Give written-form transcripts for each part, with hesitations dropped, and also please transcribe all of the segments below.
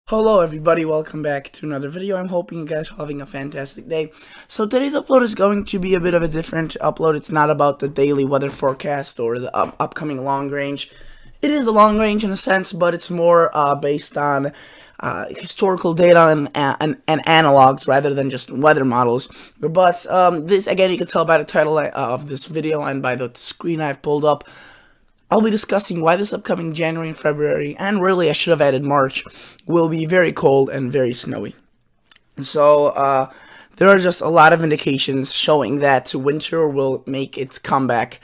Hello everybody, welcome back to another video. I'm hoping you guys are having a fantastic day. So today's upload is going to be a bit of a different upload. It's not about the daily weather forecast or the upcoming long range. It is a long range in a sense, but it's more based on historical data and analogs rather than just weather models. But this, again, you can tell by the title of this video and by the screen I've pulled up. I'll be discussing why this upcoming January and February, and really I should have added March, will be very cold and very snowy. So, there are just a lot of indications showing that winter will make its comeback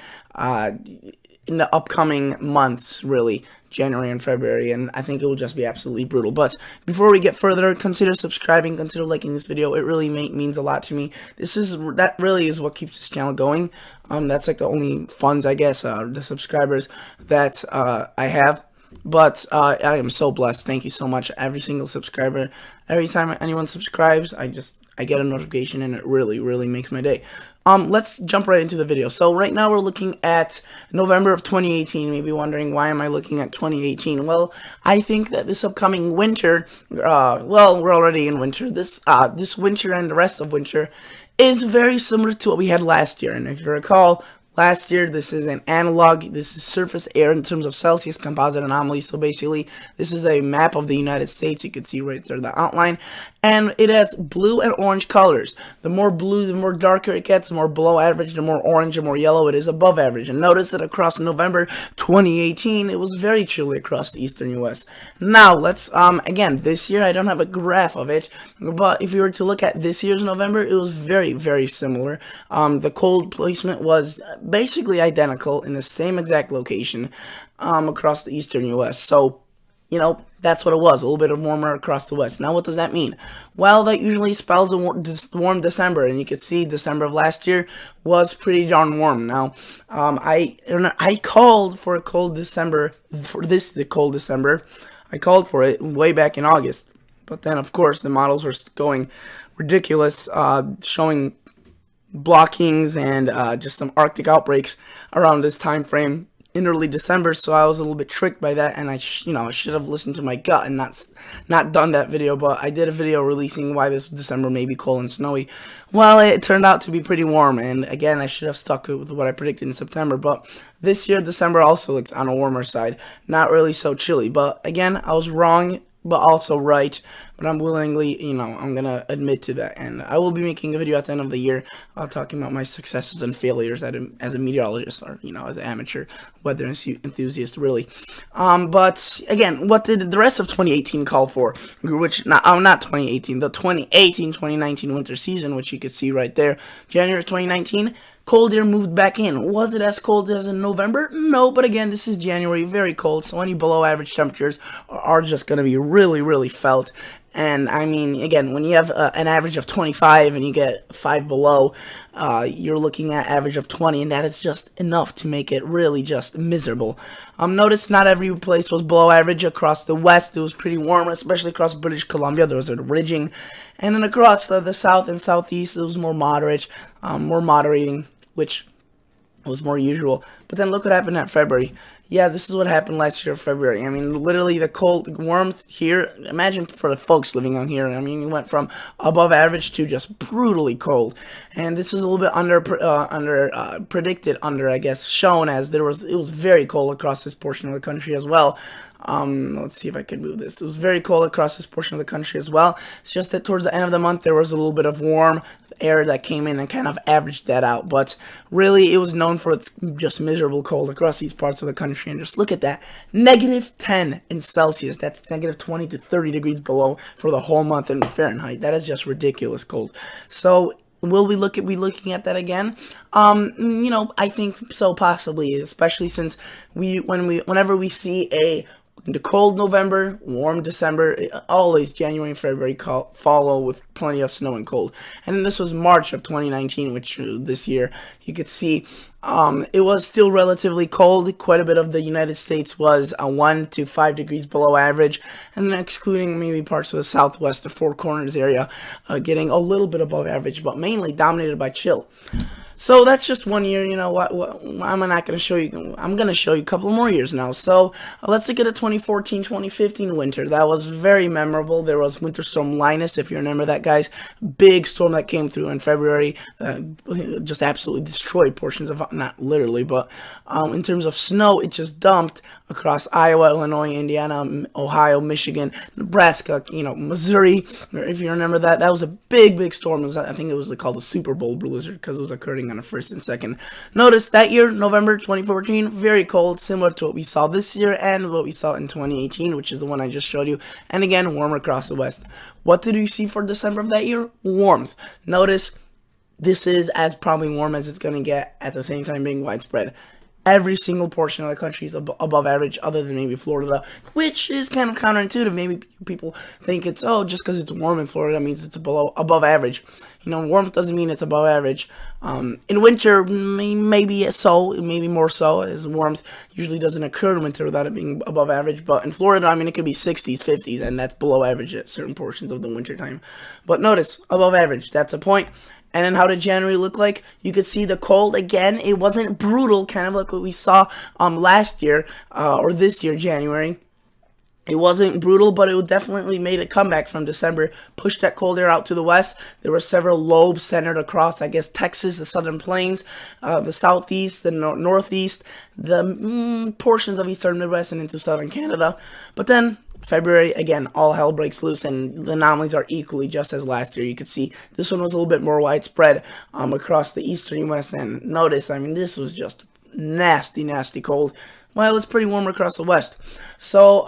in the upcoming months, really, January and February, and I think it will just be absolutely brutal. But before we get further, consider subscribing, consider liking this video. It really means a lot to me. That really is what keeps this channel going. That's like the only funds, I guess, the subscribers that I have. But I am so blessed. Thank you so much, every single subscriber. Every time anyone subscribes, I get a notification, and it really makes my day. Let's jump right into the video. So right now we're looking at November of 2018. Maybe wondering, why am I looking at 2018? Well, I think that this upcoming winter, well, we're already in winter. This winter and the rest of winter is very similar to what we had last year. And if you recall, last year, this is an analog. This is surface air in terms of Celsius composite anomaly. So basically, this is a map of the United States. You can see right there the outline. And it has blue and orange colors. The more blue, the more darker it gets. The more below average, the more orange, the more yellow it is above average. And notice that across November 2018, it was very chilly across the eastern U.S. Now, let's, again, this year, I don't have a graph of it. But if you were to look at this year's November, it was very similar. The cold placement was basically identical in the same exact location across the eastern U.S. So, you know, that's what it was, a little bit of warmer across the west. Now, what does that mean? Well, that usually spells a warm December, and you can see December of last year was pretty darn warm. Now, I called for a cold December, the cold December. I called for it way back in August. But then, of course, the models were going ridiculous, showing blockings and just some Arctic outbreaks around this time frame in early December, so I was a little bit tricked by that, and I should have listened to my gut and not done that video. But I did a video releasing why this December may be cold and snowy. Well, it turned out to be pretty warm, and again, I should have stuck with what I predicted in September. But this year, December also looks on a warmer side, not really so chilly. But again, I was wrong, but also right. But I'm willingly, I'm going to admit to that. And I will be making a video at the end of the year talking about my successes and failures as a meteorologist, or, as an amateur weather enthusiast, really. But, again, what did the rest of 2018 call for? Which, not 2018, the 2018-2019 winter season, which you can see right there. January 2019. Cold air moved back in. Was it as cold as in November? No, but again, this is January, very cold, so any below average temperatures are just going to be really felt. And, I mean, again, when you have an average of 25 and you get 5 below, you're looking at average of 20, and that is just enough to make it really just miserable. Notice not every place was below average. Across the west, it was pretty warm, especially across British Columbia. There was a ridging. And then across the south and southeast, it was more moderate, more moderating, which was more usual. But then look what happened at February. Yeah, this is what happened last year of February. I mean, literally the cold warmth here, imagine for the folks living on here, I mean, you went from above average to just brutally cold. And this is a little bit predicted, I guess, shown, as it was very cold across this portion of the country as well. Let's see if I can move this. It was very cold across this portion of the country as well. It's just that towards the end of the month, there was a little bit of warm air that came in and kind of averaged that out. But really, it was known for its just miserable cold across these parts of the country. And just look at that. -10 in Celsius. That's -20 to 30 degrees below for the whole month in Fahrenheit. That is just ridiculous cold. So, will we be looking at that again? I think so, possibly, especially since whenever we see the cold November, warm December, always January and February follow with plenty of snow and cold. And then this was March of 2019, which this year you could see it was still relatively cold. Quite a bit of the United States was 1 to 5 degrees below average, and then excluding maybe parts of the southwest, the Four Corners area, getting a little bit above average, but mainly dominated by chill. So that's just 1 year. You know what I'm not going to show you. I'm going to show you a couple more years now. So let's look at the 2014-2015 winter. That was very memorable. There was Winter Storm Linus, if you remember that, guys. Big storm that came through in February. Just absolutely destroyed portions of, not literally, but in terms of snow, it just dumped across Iowa, Illinois, Indiana, Ohio, Michigan, Nebraska, Missouri. If you remember that, that was a big storm. I think it was called the Super Bowl blizzard because it was occurring on the 1st and 2nd. Notice that year, November 2014, very cold, similar to what we saw this year and what we saw in 2018, which is the one I just showed you. And again, warmer across the west. What did we see for December of that year? Warmth. Notice this is as probably warm as it's going to get, at the same time being widespread. Every single portion of the country is above average, other than maybe Florida, which is kind of counterintuitive. Maybe people think it's, oh, just because it's warm in Florida means it's above average. Warmth doesn't mean it's above average. In winter, maybe so, maybe more so, as warmth usually doesn't occur in winter without it being above average. But in Florida, it could be 60s, 50s, and that's below average at certain portions of the winter time. But notice, above average, that's a point. And then how did January look like? You could see the cold again. It wasn't brutal, kind of like what we saw last year or this year, January. It wasn't brutal, but it definitely made a comeback from December, pushed that cold air out to the west. There were several lobes centered across, I guess, Texas, the southern plains, the southeast, the northeast, the portions of eastern Midwest, and into southern Canada. But then February, again, all hell breaks loose, and the anomalies are equally just as last year. You could see this one was a little bbit more widespread across the eastern U.S. And notice, this was just nasty cold. Well, it's pretty warm across the west. So,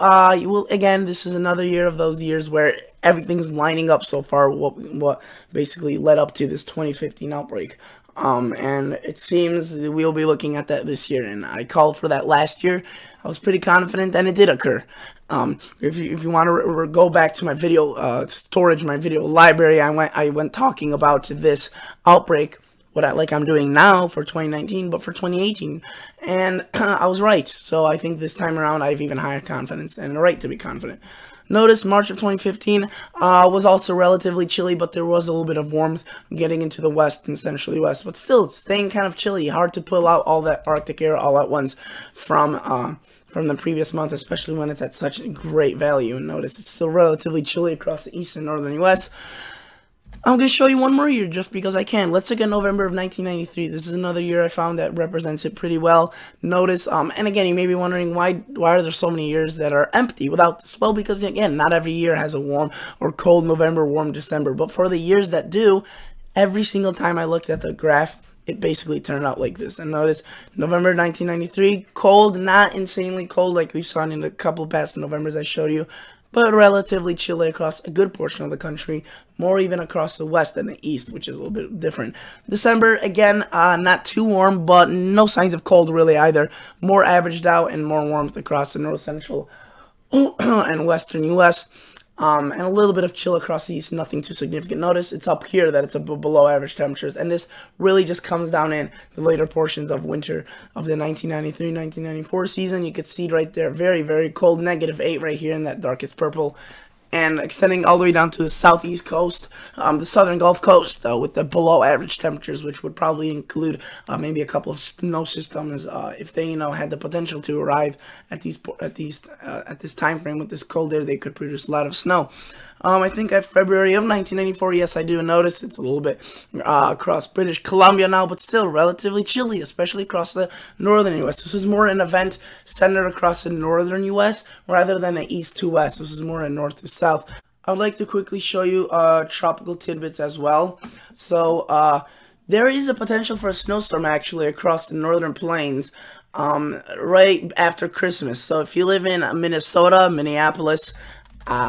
again, this is another year of those years where everything's lining up so far, what basically led up to this 2015 outbreak. And it seems we'll be looking at that this year, and I called for that last year. I was pretty confident, and it did occur. If you want to go back to my video storage, my video library, I went talking about this outbreak, like I'm doing now for 2019, but for 2018, and I was right. So I think this time around I have even higher confidence and a right to be confident. Notice March of 2015 was also relatively chilly, but there was a little bit of warmth getting into the west and central U.S., but still staying kind of chilly. Hard to pull out all that Arctic air all at once from the previous month, especially when it's at such a great value. And notice it's still relatively chilly across the east and northern U.S. I'm going to show you one more year just because I can. Let's look at November of 1993. This is another year I found that represents it pretty well. Notice, and again, you may be wondering why are there so many years that are empty without this? Well, because again, not every year has a warm or cold November, warm December. But for the years that do, every single time I looked at the graph, it basically turned out like this. And notice, November 1993, cold, not insanely cold like we saw in a couple past Novembers I showed you, but relatively chilly across a good portion of the country, more even across the west than the east, which is a little bit different. December, again, not too warm, but no signs of cold really either. More averaged out and more warmth across the north central and western U.S., and a little bit of chill across the east, nothing too significant. Notice it's up here that it's below average temperatures, and this really just comes down in the later portions of winter of the 1993-1994 season. You can see right there, very cold, -8 right here in that darkest purple, and extending all the way down to the southeast coast, the southern Gulf Coast, with the below average temperatures, which would probably include maybe a couple of snow systems if they had the potential to arrive at this time frame with this cold air. They could produce a lot of snow. I think at February of 1994, yes, I do notice it's a little bit across British Columbia now, but still relatively chilly, especially across the northern U.S. This is more an event centered across the northern U.S. rather than an east to west. This is more a north to south. I would like to quickly show you tropical tidbits as well. So there is a potential for a snowstorm actually across the northern plains right after Christmas. So if you live in Minnesota, Minneapolis,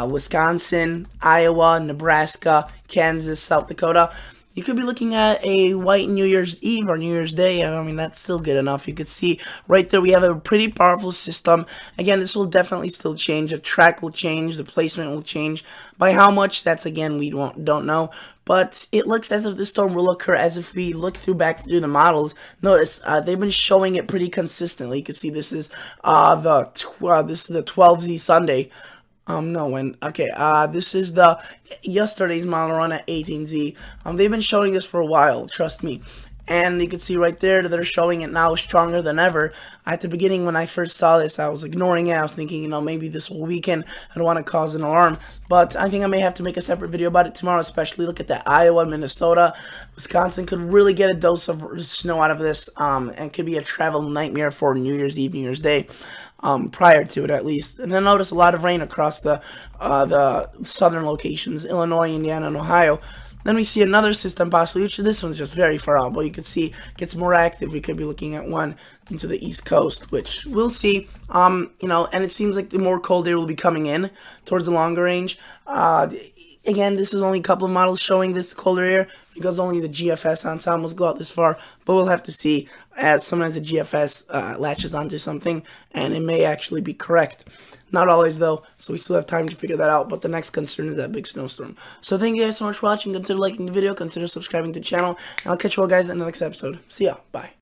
Wisconsin, Iowa, Nebraska, Kansas, South Dakota, you could be looking at a white New Year's Eve or New Year's Day. That's still good enough. You can see right there we have a pretty powerful system. Again, this will definitely still change. The track will change. The placement will change. By how much, that's again, we don't know. But it looks as if this storm will occur as if we look back through the models. Notice they've been showing it pretty consistently. You can see this is the 12Z Sunday. This is the yesterday's model run at 18Z. They've been showing this for a while, trust me. and you can see right there that they're showing it now stronger than ever. At the beginning, when I first saw this, I was ignoring it. I was thinking, you know, maybe this will weaken. I don't want to cause an alarm, but I think I may have to make a separate video about it tomorrow, especially look at that Iowa, Minnesota, Wisconsin could really get a dose of snow out of this, and could be a travel nightmare for New Year's Eve, New Year's Day. Prior to it, at least. And then notice a lot of rain across the southern locations, Illinois, Indiana, and Ohio. Then we see another system possibly, which this one's just very far out, but you can see gets more active. We could be looking at one into the East Coast, which we'll see. You know, and it seems like the more cold air will be coming in towards the longer range. Again, this is only a couple of models showing this colder air because only the GFS ensembles go out this far, but we'll have to see, as sometimes the GFS latches onto something, and it may actually be correct. Not always, though, so we still have time to figure that out, but the next concern is that big snowstorm. So thank you guys so much for watching. Consider liking the video, consider subscribing to the channel, and I'll catch you all guys in the next episode. See ya. Bye.